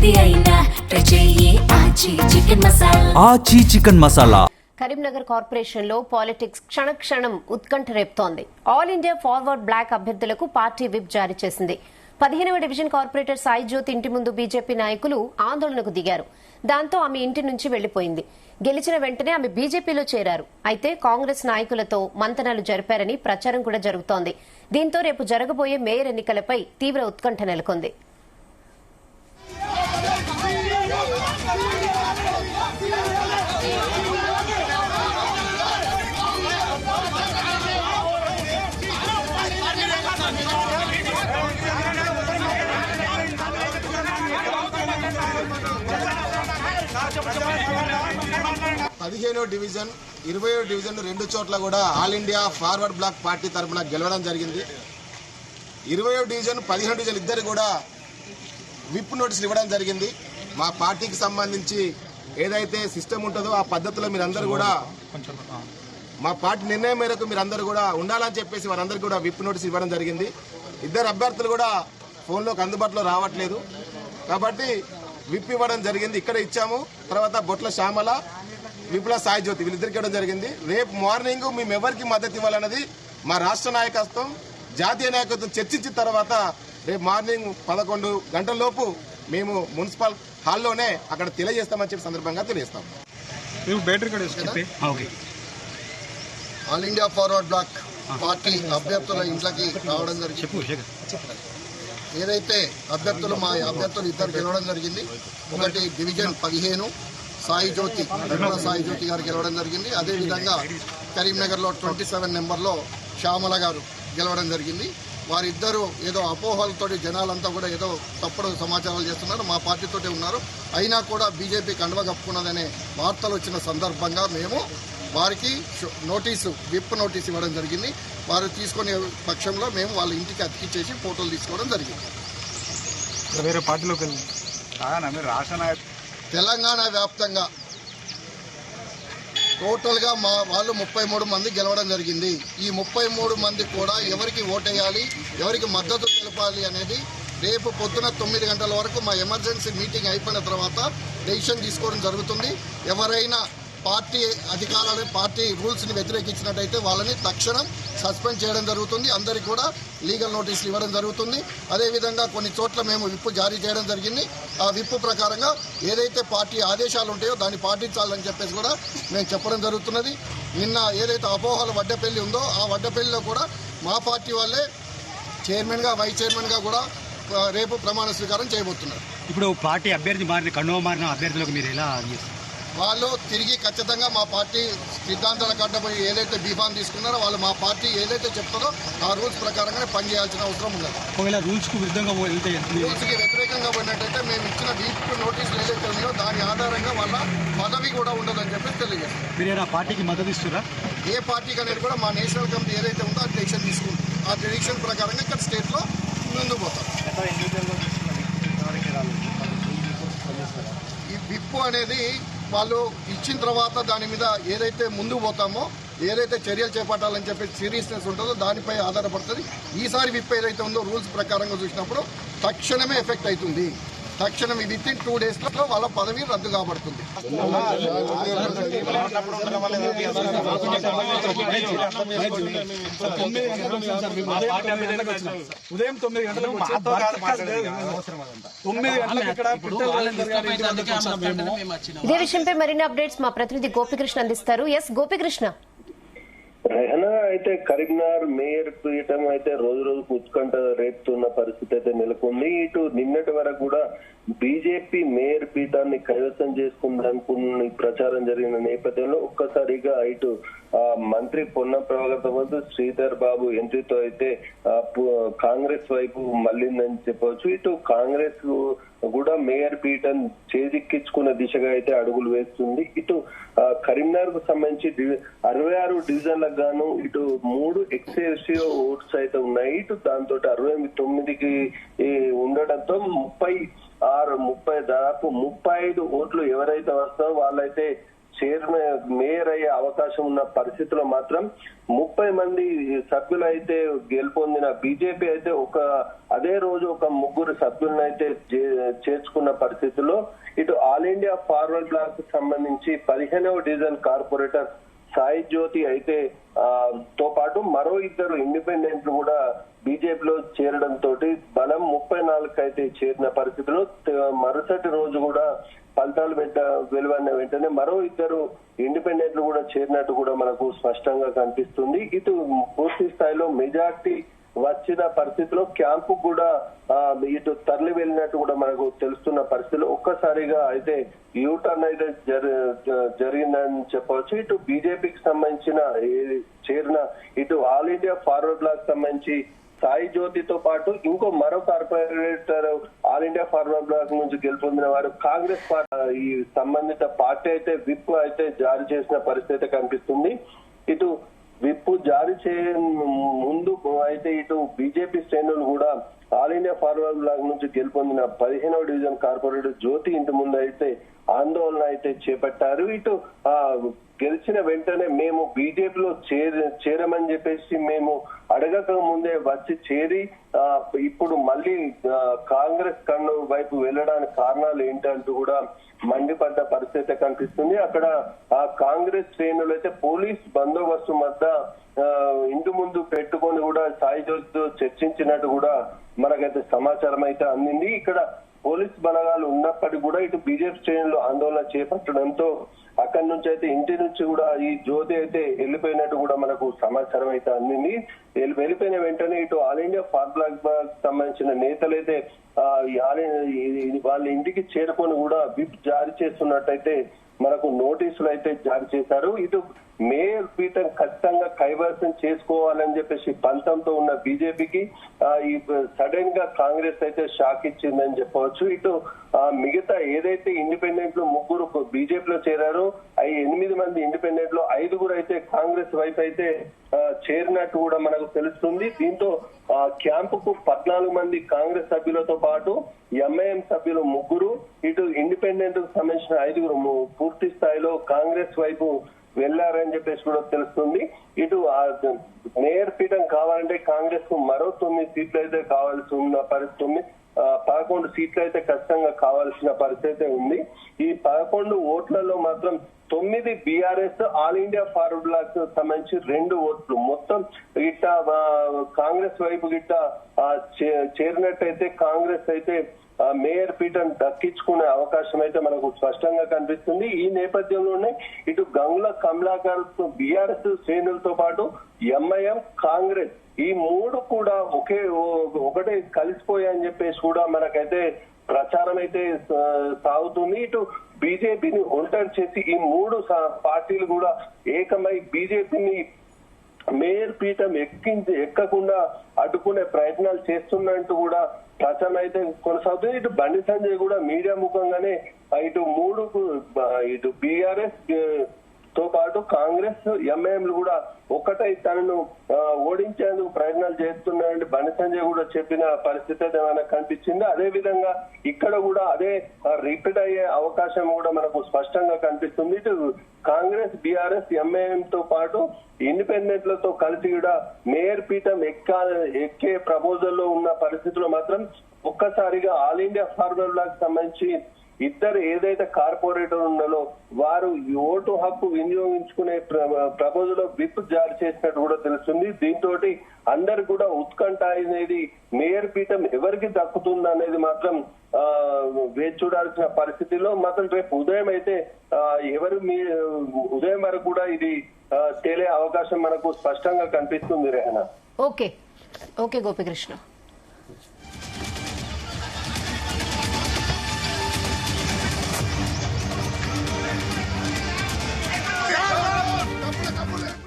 ఏది అయినా ట్రై చెయ్యి ఆచి చికెన్ మసాలా. ఆచి చికెన్ మసాలా. కరీంనగర్ కార్పొరేషన్ లో పాలిటిక్స్ క్షణక్షణం ఉత్కంఠ రేపుతోంది. ఆల్ ఇండియా ఫార్వర్డ్ బ్లాక్ అభ్యర్థులకు పార్టీ విప్ జారీ చేసింది. 15వ డివిజన్ కార్పొరేటర్ సాయి జ్యోతి ఇంటి ముందు బీజేపీ నాయకులు ఆందోళనకు దిగారు. దాంతో ఆమె ఇంటి నుంచి వెళ్లిపోయింది. గెలిచిన వెంటనే ఆమె బీజేపీలో చేరారు. అయితే కాంగ్రెస్ నాయకులతో మంతనాలు జరిపారని ప్రచారం కూడా జరుగుతోంది. దీంతో రేపు జరగబోయే మేయర్ ఎన్నికలపై తీవ్ర ఉత్కంఠ నెలకొంది. డివిజన్ 20వ డివిజన్ రెండు చోట్ల కూడా All India Forward Bloc party తరఫున గెలవడం జరిగింది. 20వ డివిజన్ 15వ డివిజన్ ఇద్దరు కూడా విప్ నోటీసులు ఇవ్వడం జరిగింది. మా పార్టీకి సంబంధించి ఏదైతే సిస్టమ్ ఉంటుందో ఆ పద్ధతిలో మీరందరూ కూడా మా పార్టీ నిర్ణయం మేరకు మీరందరూ కూడా ఉండాలని చెప్పేసి వారందరికీ కూడా విప్ నోటీస్ ఇవ్వడం జరిగింది. ఇద్దరు అభ్యర్థులు కూడా ఫోన్లోకి అందుబాటులో రావట్లేదు కాబట్టి విప్ ఇవ్వడం జరిగింది. ఇక్కడ ఇచ్చాము. తర్వాత బొట్ల శ్యామల, విప్లవ సాయి జ్యోతి వీళ్ళిద్దరికి ఇవ్వడం జరిగింది. రేపు మార్నింగ్ మేము ఎవరికి మద్దతు ఇవ్వాలన్నది మా రాష్ట్ర నాయకత్వం జాతీయ నాయకత్వం చర్చించిన తర్వాత రేపు మార్నింగ్ 11 గంటల లోపు మేము మున్సిపల్ హాల్లోనే అక్కడ తెలియజేస్తామని చెప్పి సందర్భంగా తెలియజేస్తాం. All India Forward Bloc party అభ్యర్థుల ఇంట్లోకి రావడం జరిగింది. ఏదైతే అభ్యర్థులు మా అభ్యర్థులు ఇద్దరు గెలవడం జరిగింది. ఒకటి డివిజన్ 15 సాయి జ్యోతి గారు గెలవడం జరిగింది. అదేవిధంగా కరీంనగర్లో 27 నెంబర్లో శ్యామల గారు గెలవడం జరిగింది. వారిద్దరూ ఏదో అపోహలతో జనాలంతా కూడా ఏదో తప్పుడు సమాచారాలు చేస్తున్నారు. మా పార్టీతోటే ఉన్నారు. అయినా కూడా బీజేపీ కండువ కప్పుకున్నదనే వార్తలు వచ్చిన సందర్భంగా మేము వారికి విప్ నోటీసు ఇవ్వడం జరిగింది. వారు తీసుకునే పక్షంలో మేము వాళ్ళ ఇంటికి అతికిచ్చేసి ఫోటోలు తీసుకోవడం జరిగింది. వేరే పార్టీలోకి తెలంగాణ వ్యాప్తంగా టోటల్గా మా వాళ్ళు 33 మంది గెలవడం జరిగింది. ఈ 33 మంది కూడా ఎవరికి ఓటేయాలి, ఎవరికి మద్దతు తెలపాలి అనేది రేపు పొద్దున 9 గంటల వరకు మా ఎమర్జెన్సీ మీటింగ్ అయిపోయిన తర్వాత డెసిషన్ తీసుకోవడం జరుగుతుంది. ఎవరైనా పార్టీ అధికారాలు పార్టీ రూల్స్ని వ్యతిరేకించినట్టయితే వాళ్ళని తక్షణం సస్పెండ్ చేయడం జరుగుతుంది. అందరికీ కూడా లీగల్ నోటీసులు ఇవ్వడం జరుగుతుంది. అదేవిధంగా కొన్ని చోట్ల మేము విప్పు జారీ చేయడం జరిగింది. ఆ విప్పు ప్రకారంగా ఏదైతే పార్టీ ఆదేశాలు ఉంటాయో దాన్ని పాటించాలని చెప్పేసి కూడా మేము చెప్పడం జరుగుతున్నది. నిన్న ఏదైతే అపోహల వడ్డపల్లి ఉందో ఆ వడ్డపల్లిలో కూడా మా పార్టీ వాళ్ళే చైర్మన్గా వైస్ చైర్మన్గా కూడా రేపు ప్రమాణ స్వీకారం చేయబోతున్నారు. ఇప్పుడు పార్టీ అభ్యర్థి కండువా మారిన అభ్యర్థులకు మీరు ఎలా వాళ్ళు తిరిగి ఖచ్చితంగా మా పార్టీ సిద్ధాంతాల కట్టబోయి ఏదైతే బీఫామ్ తీసుకున్నారో వాళ్ళు మా పార్టీ ఏదైతే చెప్తారో ఆ రూల్స్ ప్రకారంగానే పనిచేయాల్సిన అవసరం ఉన్నది. ఒకవేళ రూల్స్కి వ్యతిరేకంగా పోయినట్టయితే మేము ఇచ్చిన వీక్ నోటీసులు ఏదైతే ఉన్నాయో దాని ఆధారంగా వాళ్ళ పదవి కూడా ఉండదని చెప్పి తెలియజేస్తాం. మీరు పార్టీకి మద్దతు ఇస్తున్నారా? ఏ పార్టీకి అనేది కూడా మా నేషనల్ కమిటీ ఏదైతే ఉందో ఆ డెసిషన్ తీసుకుంటాం. ఆ డెసిషన్ ప్రకారంగా ఇక్కడ స్టేట్లో ముందుకు పోతాం. ఈ విప్పు అనేది వాళ్ళు ఇచ్చిన తర్వాత దాని మీద ఏదైతే ముందుకు పోతామో ఏదైతే చర్యలు చేపట్టాలని చెప్పి సీరియస్నెస్ ఉంటుందో దానిపై ఆధారపడుతుంది. ఈసారి విప్ ఏదైతే ఉందో రూల్స్ ప్రకారంగా చూసినప్పుడు తక్షణమే ఎఫెక్ట్ అవుతుంది. తక్షణం విత్ ఇన్ 2 days వాళ్ళ పదవి రద్దు కాబడుతుంది. ఉదయం 9 గంటలకు ఇదే విషయంపై మరిన్ని అప్డేట్స్ మా ప్రతినిధి గోపికృష్ణ అందిస్తారు. ఎస్ గోపికృష్ణ. రెహనా అయితే కరీంనగర్ మేయర్ పీఠం అయితే రోజు రోజుకు ఉత్కంఠ రేపుతున్న పరిస్థితి అయితే నెలకొంది. ఇటు నిన్నటి వరకు కూడా బీజేపీ మేయర్ పీఠాన్ని కైవసం చేసుకుందనుకున్న ప్రచారం జరిగిన నేపథ్యంలో ఒక్కసారిగా ఇటు మంత్రి పొన్నం ప్రభాకర్ శ్రీధర్ బాబు ఎంట్రీతో అయితే కాంగ్రెస్ వైపు మళ్ళిందని చెప్పవచ్చు. ఇటు కాంగ్రెస్ కూడా మేయర్ పీఠం చేజిక్కించుకున్న దిశగా అయితే అడుగులు వేస్తుంది. ఇటు కరీంనగర్ కు సంబంధించి 66 డివిజన్లకు గాను ఇటు 3 ఎక్స్ఏషియో ఓట్స్ అయితే ఉన్నాయి. ఇటు దాంతో 69కి ఉండడంతో 30 దాదాపు 35 ఓట్లు ఎవరైతే వస్తారో వాళ్ళైతే చైర్మన్ మేయర్ అయ్యే అవకాశం అవకాశం ఉన్న పరిస్థితిలో మాత్రం 30 మంది సభ్యులు అయితే గెలుపొందిన బీజేపీ అయితే అదే రోజు ఒక 3 సభ్యులను అయితే చేర్చుకున్న పరిస్థితుల్లో ఇటు ఆల్ ఇండియా ఫార్వర్డ్ బ్లాక్ సంబంధించి 15వ డివిజన్ కార్పొరేటర్ సాయి జ్యోతి అయితే తో పాటు మరో 2 ఇండిపెండెంట్లు కూడా బీజేపీలో చేరడంతో బలం 34 అయితే చేరిన పరిస్థితిలో మరుసటి రోజు కూడా ఫలితాలు వెలువడిన వెంటనే మరో 2 ఇండిపెండెంట్లు కూడా చేరినట్టు కూడా మనకు స్పష్టంగా కనిపిస్తుంది. ఇటు పూర్తి స్థాయిలో మెజార్టీ వచ్చిన పరిస్థితిలో క్యాంపు కూడా ఇటు తరలి వెళ్ళినట్టు కూడా మనకు తెలుస్తున్న పరిస్థితిలో ఒక్కసారిగా అయితే యూటర్న్ అయితే జరిగిందని చెప్పవచ్చు. ఇటు బీజేపీకి సంబంధించిన చేరిన ఇటు ఆల్ ఇండియా ఫార్వర్డ్ బ్లాక్ సంబంధించి సాయి జ్యోతితో పాటు ఇంకో మరో corporator All India Forward Bloc నుంచి గెలుపొందిన వారు కాంగ్రెస్ ఈ సంబంధిత పార్టీ అయితే విప్ అయితే జారీ చేసిన పరిస్థితి కనిపిస్తుంది. ఇటు విప్ జారీ ముందు అయితే ఇటు బీజేపీ శ్రేణులు కూడా ఆల్ ఇండియా ఫార్వర్డ్ బ్లాక్ నుంచి గెలుపొందిన 15వ డివిజన్ కార్పొరేటర్ జ్యోతి ఇంటి ముందు అయితే ఆందోళన అయితే చేపట్టారు. ఇటు గెలిచిన వెంటనే మేము బీజేపీలో చేరమని చెప్పేసి మేము అడగక ముందే వచ్చి చేరి ఇప్పుడు మళ్ళీ కాంగ్రెస్ కన్ను వైపు వెళ్ళడానికి కారణాలు ఏంటంటూ కూడా మండిపడ్డ పరిస్థితి కనిపిస్తుంది. అక్కడ కాంగ్రెస్ శ్రేణులు అయితే పోలీస్ బందోబస్తు మధ్య ఇంటి ముందు పెట్టుకొని కూడా సాయి జ్యోతితో చర్చించినట్టు కూడా మనకైతే సమాచారం అయితే అందింది. ఇక్కడ పోలీస్ బలగాలు ఉన్నప్పటికీ కూడా ఇటు బీజేపీ శ్రేణులు ఆందోళన చేపట్టడంతో అక్కడి నుంచి అయితే ఇంటి నుంచి కూడా ఈ జ్యోతి అయితే వెళ్ళిపోయినట్టు కూడా మనకు సమాచారం అయితే అందింది. వెళ్ళిపోయిన వెంటనే ఇటు ఆల్ ఇండియా ఫార్వర్డ్ బ్లాక్ సంబంధించిన నేతలు అయితే వాళ్ళ ఇంటికి చేరుకొని కూడా విప్ జారీ చేస్తున్నట్టయితే మనకు నోటీసులు అయితే జారీ చేశారు. ఇటు మేయర్ పీఠం ఖచ్చితంగా కైవసం చేసుకోవాలని చెప్పేసి పంతంతో ఉన్న బీజేపీకి ఈ సడన్ గా కాంగ్రెస్ అయితే షాక్ ఇచ్చిందని చెప్పవచ్చు. ఇటు మిగతా ఏదైతే ఇండిపెండెంట్లు 3 బీజేపీలో చేరారో 8 మంది ఇండిపెండెంట్లు 5 అయితే కాంగ్రెస్ వైపు అయితే చేరినట్టు కూడా మనకు తెలుస్తుంది. దీంతో క్యాంపుకు 14 మంది కాంగ్రెస్ సభ్యులతో పాటు ఎంఐఎం సభ్యులు 3 ఇటు ఇండిపెండెంట్ కు సంబంధించిన 5 పూర్తి స్థాయిలో కాంగ్రెస్ వైపు వెళ్లారని చెప్పేసి కూడా తెలుస్తుంది. ఇటు మేయర్ పీఠం కావాలంటే కాంగ్రెస్ కు మరో 9 సీట్లు అయితే కావాల్సి ఉన్న పరిస్థితి 11 సీట్లు అయితే ఖచ్చితంగా కావాల్సిన పరిస్థితి ఉంది. ఈ 11 ఓట్లలో మాత్రం 9 BRS All India Forward Bloc సంబంధించి 2 ఓట్లు మొత్తం గిట్ట కాంగ్రెస్ వైపు గిట్ట చేరినట్టయితే కాంగ్రెస్ అయితే మేయర్ పీఠం దక్కించుకునే అవకాశం అయితే మనకు స్పష్టంగా కనిపిస్తుంది. ఈ నేపథ్యంలోనే ఇటు గంగుల కమలాకర్ బీఆర్ఎస్ శ్రేణులతో పాటు ఎంఐఎం కాంగ్రెస్ ఈ 3 కూడా ఒకటే కలిసిపోయాయని చెప్పేసి కూడా మనకైతే ప్రచారం అయితే సాగుతుంది. ఇటు బీజేపీని ఒంటరి చేసి ఈ 3 పార్టీలు కూడా ఏకమై బీజేపీని మేయర్ పీఠం ఎక్కకుండా అడ్డుకునే ప్రయత్నాలు చేస్తున్నట్టు కూడా ప్రచారం అయితే కొనసాగుతుంది. ఇటు బండి సంజయ్ కూడా మీడియా ముఖంగానే ఇటు బీఆర్ఎస్ తో పాటు కాంగ్రెస్ ఎంఐఎంలు కూడా ఒకటై తనను ఓడించేందుకు ప్రయత్నాలు చేస్తున్నారని బండి సంజయ్ కూడా చెప్పిన పరిస్థితి అయితే మనకు కనిపించింది. అదే విధంగా ఇక్కడ కూడా అదే రిపీట్ అయ్యే అవకాశం కూడా మనకు స్పష్టంగా కనిపిస్తుంది. ఇటు కాంగ్రెస్ బీఆర్ఎస్ ఎంఐఎం తో పాటు ఇండిపెండెంట్లతో కలిసి కూడా మేయర్ పీఠం ఎక్కే ప్రపోజల్లో ఉన్న పరిస్థితుల్లో మాత్రం ఒక్కసారిగా ఆల్ ఇండియా ఫార్వర్డ్ బ్లాక్ సంబంధించి 2 ఏదైతే కార్పొరేటర్ ఉన్నారో వారు ఓటు హక్కు వినియోగించుకునే ప్రపోజల్ విప్ జారీ చేసినట్టు కూడా తెలుస్తుంది. దీంతో అందరు కూడా ఉత్కంఠ అనేది మేయర్ పీఠం ఎవరికి దక్కుతుంది అనేది మాత్రం వేచి చూడాల్సిన పరిస్థితిలో మాత్రం రేపు ఉదయం అయితే ఉదయం వరకు కూడా ఇది తేలే అవకాశం మనకు స్పష్టంగా కనిపిస్తుంది. రెహనా ఓకే గోపికృష్ణ.